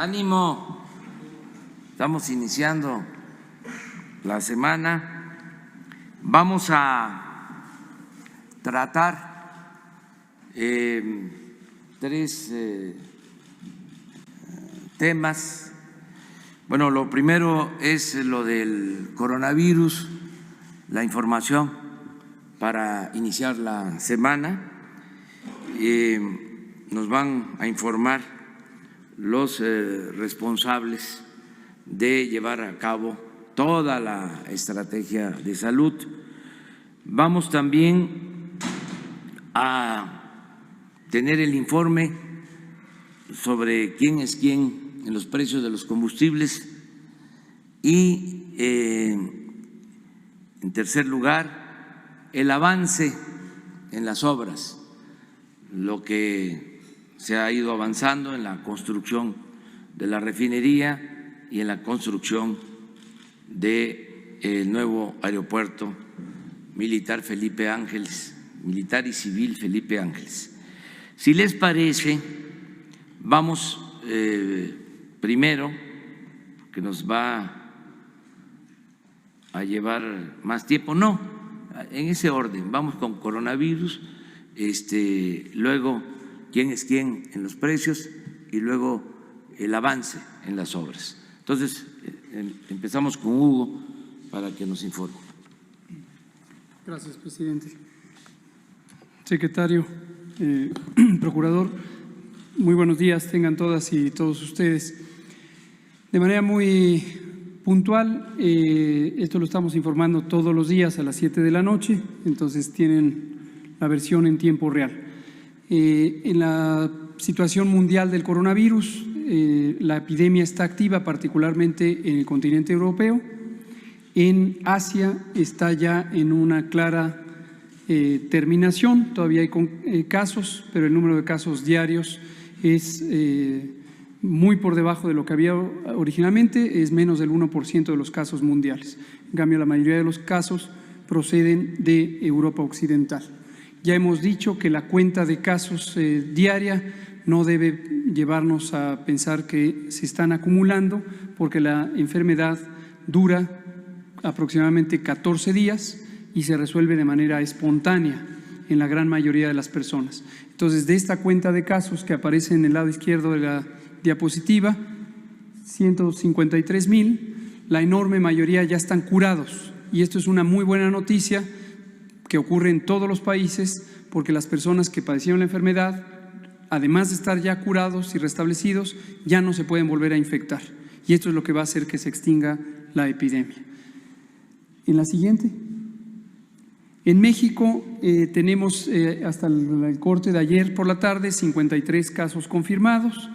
ánimo. Estamos iniciando la semana. Vamos a tratar tres temas. Bueno, lo primero es lo del coronavirus, la información para iniciar la semana. Nos van a informar los responsables de llevar a cabo toda la estrategia de salud. Vamos también a tener el informe sobre quién es quién en los precios de los combustibles y, en tercer lugar, el avance en las obras, lo que se ha ido avanzando en la construcción de la refinería y en la construcción del nuevo aeropuerto militar Felipe Ángeles, militar y civil Felipe Ángeles. Si les parece, vamos primero, que nos va a llevar más tiempo, no, en ese orden, vamos con coronavirus, luego quién es quién en los precios y luego el avance en las obras. Entonces, empezamos con Hugo para que nos informe. Gracias, presidente. Secretario, procurador, muy buenos días tengan todas y todos ustedes. De manera muy puntual, esto lo estamos informando todos los días a las 7 de la noche, entonces tienen la versión en tiempo real. En la situación mundial del coronavirus, la epidemia está activa particularmente en el continente europeo. En Asia está ya en una clara terminación, todavía hay casos, pero el número de casos diarios es muy por debajo de lo que había originalmente, es menos del 1% de los casos mundiales. En cambio, la mayoría de los casos proceden de Europa Occidental. Ya hemos dicho que la cuenta de casos diaria no debe llevarnos a pensar que se están acumulando, porque la enfermedad dura aproximadamente 14 días y se resuelve de manera espontánea en la gran mayoría de las personas. Entonces, de esta cuenta de casos que aparece en el lado izquierdo de la diapositiva, 153,000, la enorme mayoría ya están curados, y esto es una muy buena noticia que ocurre en todos los países, porque las personas que padecieron la enfermedad, además de estar ya curados y restablecidos, ya no se pueden volver a infectar, y esto es lo que va a hacer que se extinga la epidemia. En la siguiente. En México tenemos hasta el corte de ayer por la tarde 53 casos confirmados,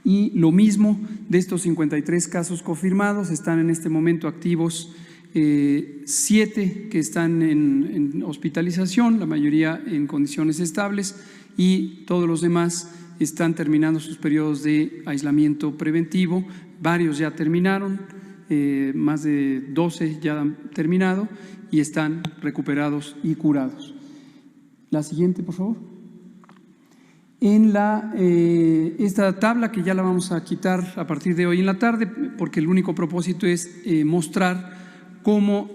y lo mismo, de estos 53 casos confirmados están en este momento activos 7 que están en hospitalización, la mayoría en condiciones estables, y todos los demás están terminando sus periodos de aislamiento preventivo. Varios ya terminaron, más de 12 ya han terminado y están recuperados y curados. La siguiente, por favor. En esta tabla, que ya la vamos a quitar a partir de hoy en la tarde, porque el único propósito es mostrar cómo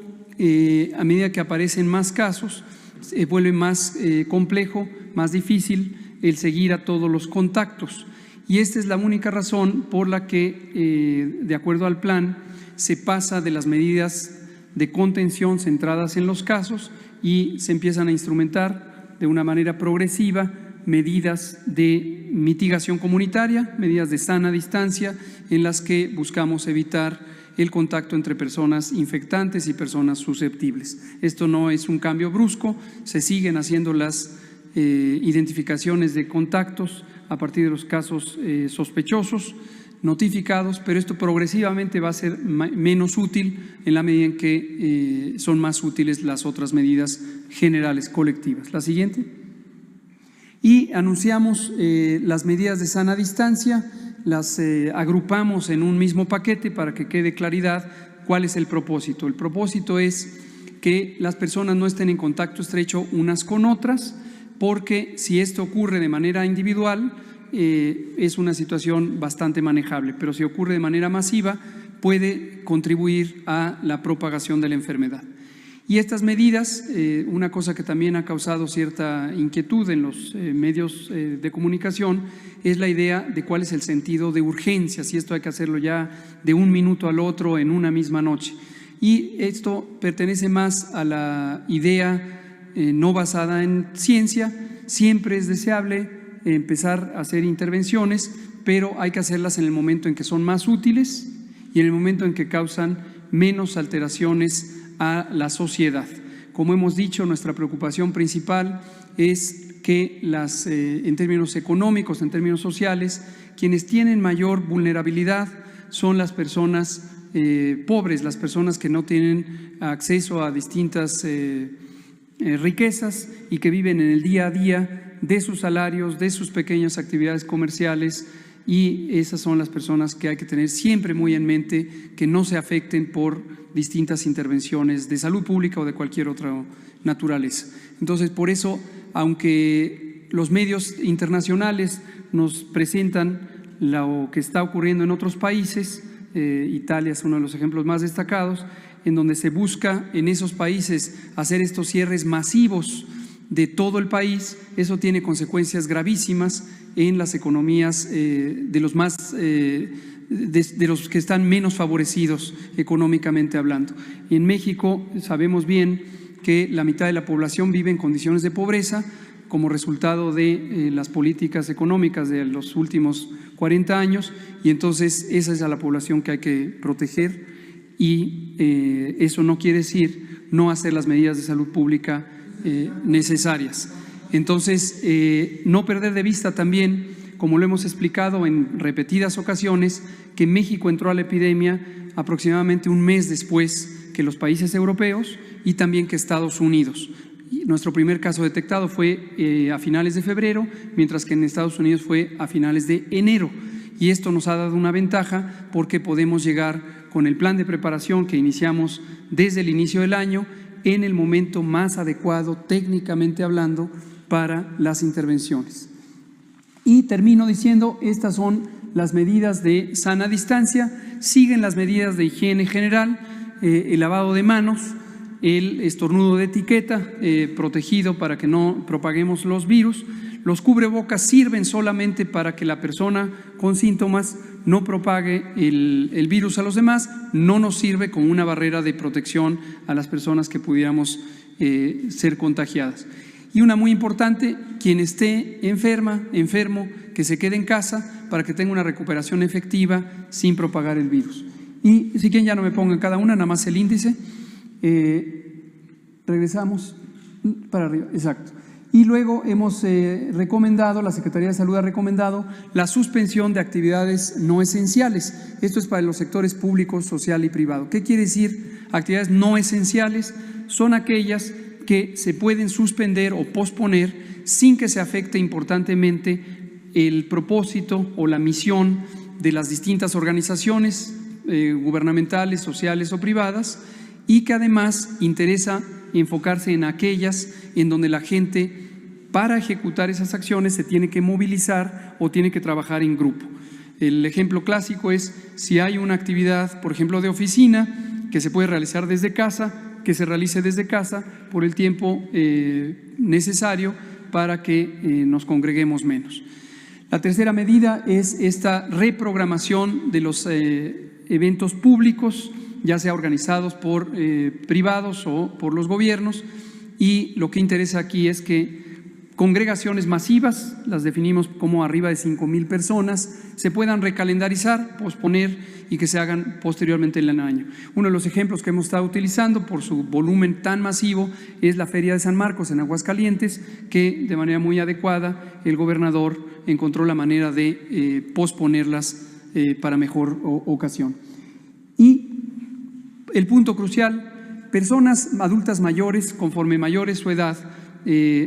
a medida que aparecen más casos, se vuelve más complejo, más difícil el seguir a todos los contactos. Y esta es la única razón por la que, de acuerdo al plan, se pasa de las medidas de contención centradas en los casos y se empiezan a instrumentar de una manera progresiva medidas de mitigación comunitaria, medidas de sana distancia, en las que buscamos evitar el contacto entre personas infectantes y personas susceptibles. Esto no es un cambio brusco, se siguen haciendo las identificaciones de contactos a partir de los casos sospechosos notificados, pero esto progresivamente va a ser menos útil en la medida en que son más útiles las otras medidas generales colectivas. La siguiente. Y anunciamos las medidas de sana distancia, las agrupamos en un mismo paquete para que quede claridad cuál es el propósito. El propósito es que las personas no estén en contacto estrecho unas con otras, porque si esto ocurre de manera individual, es una situación bastante manejable, pero si ocurre de manera masiva puede contribuir a la propagación de la enfermedad. Y estas medidas, una cosa que también ha causado cierta inquietud en los medios de comunicación, es la idea de cuál es el sentido de urgencia, si esto hay que hacerlo ya de un minuto al otro en una misma noche. Y esto pertenece más a la idea no basada en ciencia. Siempre es deseable empezar a hacer intervenciones, pero hay que hacerlas en el momento en que son más útiles y en el momento en que causan menos alteraciones a la sociedad. Como hemos dicho, nuestra preocupación principal es que en términos económicos, en términos sociales, quienes tienen mayor vulnerabilidad son las personas pobres, las personas que no tienen acceso a distintas riquezas y que viven en el día a día de sus salarios, de sus pequeñas actividades comerciales, y esas son las personas que hay que tener siempre muy en mente, que no se afecten por distintas intervenciones de salud pública o de cualquier otra naturaleza. Entonces, por eso, aunque los medios internacionales nos presentan lo que está ocurriendo en otros países, Italia es uno de los ejemplos más destacados, en donde se busca en esos países hacer estos cierres masivos de todo el país, eso tiene consecuencias gravísimas en las economías de los que están menos favorecidos económicamente hablando. Y en México sabemos bien que la mitad de la población vive en condiciones de pobreza como resultado de las políticas económicas de los últimos 40 años, y entonces esa es a la población que hay que proteger, y eso no quiere decir no hacer las medidas de salud pública necesarias. Entonces, no perder de vista también, como lo hemos explicado en repetidas ocasiones, que México entró a la epidemia aproximadamente un mes después que los países europeos y también que Estados Unidos. Nuestro primer caso detectado fue a finales de febrero, mientras que en Estados Unidos fue a finales de enero. Y esto nos ha dado una ventaja porque podemos llegar con el plan de preparación que iniciamos desde el inicio del año en el momento más adecuado, técnicamente hablando, para las intervenciones. Y termino diciendo, estas son las medidas de sana distancia, siguen las medidas de higiene general, el lavado de manos, el estornudo de etiqueta, protegido para que no propaguemos los virus. Los cubrebocas sirven solamente para que la persona con síntomas no propague el virus a los demás, no nos sirve como una barrera de protección a las personas que pudiéramos ser contagiadas. Y una muy importante, quien esté enfermo, que se quede en casa para que tenga una recuperación efectiva sin propagar el virus. Y si quieren ya no me pongan cada una, nada más el índice. Regresamos para arriba, exacto. Y luego hemos recomendado, la Secretaría de Salud ha recomendado la suspensión de actividades no esenciales. Esto es para los sectores público, social y privado. ¿Qué quiere decir actividades no esenciales? Son aquellas que se pueden suspender o posponer sin que se afecte importantemente el propósito o la misión de las distintas organizaciones gubernamentales, sociales o privadas, y que además interesa enfocarse en aquellas en donde la gente, para ejecutar esas acciones, se tiene que movilizar o tiene que trabajar en grupo. El ejemplo clásico es si hay una actividad, por ejemplo, de oficina, que se puede realizar desde casa, que se realice desde casa por el tiempo necesario para que nos congreguemos menos. La tercera medida es esta reprogramación de los eventos públicos, ya sea organizados por privados o por los gobiernos, y lo que interesa aquí es que congregaciones masivas, las definimos como arriba de 5,000 personas, se puedan recalendarizar, posponer y que se hagan posteriormente en el año. Uno de los ejemplos que hemos estado utilizando por su volumen tan masivo es la Feria de San Marcos en Aguascalientes, que de manera muy adecuada el gobernador encontró la manera de posponerlas para mejor ocasión. Y el punto crucial, personas adultas mayores, conforme mayor es su edad,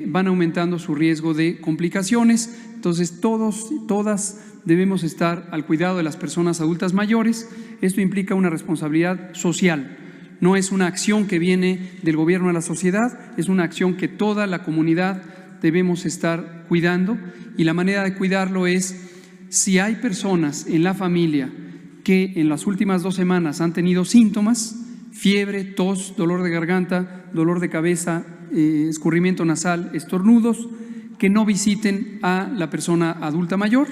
van aumentando su riesgo de complicaciones. Entonces todas debemos estar al cuidado de las personas adultas mayores. Esto implica una responsabilidad social, no es una acción que viene del gobierno a la sociedad, es una acción que toda la comunidad debemos estar cuidando, y la manera de cuidarlo es, si hay personas en la familia que en las últimas 2 semanas han tenido síntomas, fiebre, tos, dolor de garganta, dolor de cabeza, escurrimiento nasal, estornudos, que no visiten a la persona adulta mayor.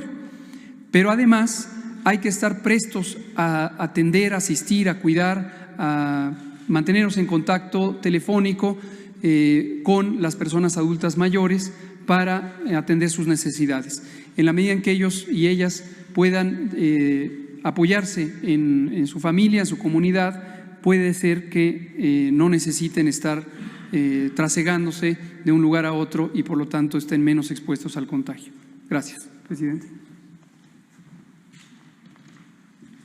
Pero además hay que estar prestos a atender, a asistir, a cuidar, a mantenernos en contacto telefónico con las personas adultas mayores para atender sus necesidades. En la medida en que ellos y ellas puedan apoyarse en su familia, en su comunidad, puede ser que no necesiten estar trasegándose de un lugar a otro y por lo tanto estén menos expuestos al contagio. Gracias, presidente.